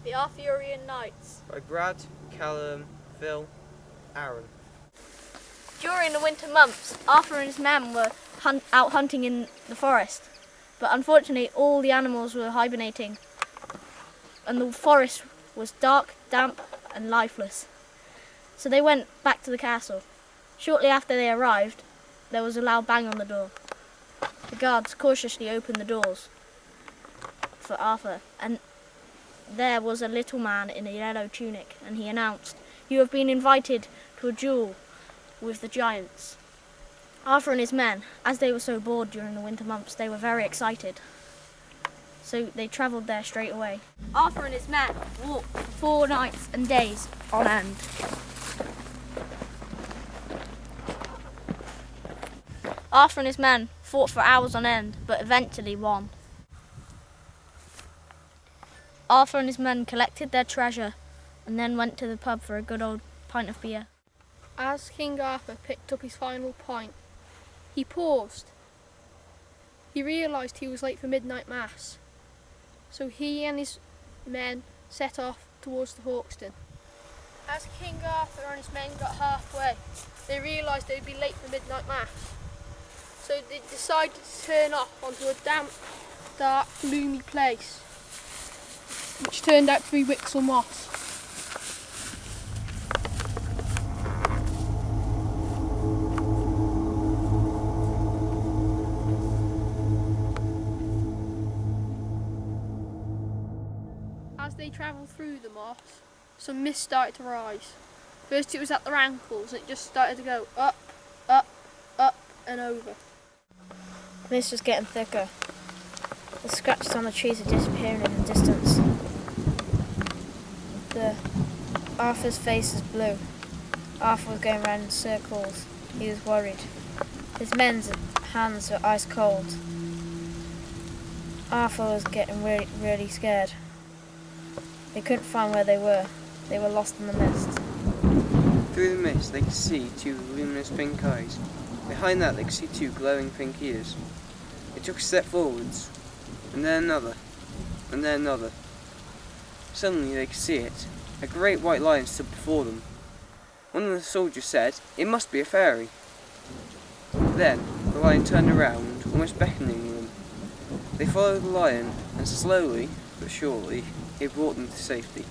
The Arthurian Knights by Brad, Callum, Phil, Aaron. During the winter months, Arthur and his men were out hunting in the forest, but unfortunately all the animals were hibernating and the forest was dark, damp and lifeless. So they went back to the castle. Shortly after they arrived, there was a loud bang on the door. The guards cautiously opened the doors for Arthur, and there was a little man in a yellow tunic, and he announced, "You have been invited to a duel with the giants." Arthur and his men, as they were so bored during the winter months, they were very excited. So they travelled there straight away. Arthur and his men walked for 4 nights and days on end. Arthur and his men fought for hours on end, but eventually won. Arthur and his men collected their treasure and then went to the pub for a good old pint of beer. As King Arthur picked up his final pint, he paused. He realised he was late for midnight mass, so he and his men set off towards the Hawkston. As King Arthur and his men got halfway, they realised they would be late for midnight mass, so they decided to turn off onto a damp, dark, gloomy place, which turned out to be Wixle Moss. As they travelled through the moss, some mist started to rise. First it was at their ankles, and it just started to go up, up, up and over. The mist was getting thicker. The scratches on the trees were disappearing in the distance. Arthur's face was blue. Arthur was going round in circles. He was worried. His men's hands were ice cold. Arthur was getting really, really scared. They couldn't find where they were. They were lost in the mist. Through the mist they could see 2 luminous pink eyes. Behind that they could see 2 glowing pink ears. They took a step forwards, and then another, and then another. Suddenly they could see it. A great white lion stood before them. One of the soldiers said, "It must be a fairy." Then the lion turned around, almost beckoning them. They followed the lion, and slowly but surely it brought them to safety.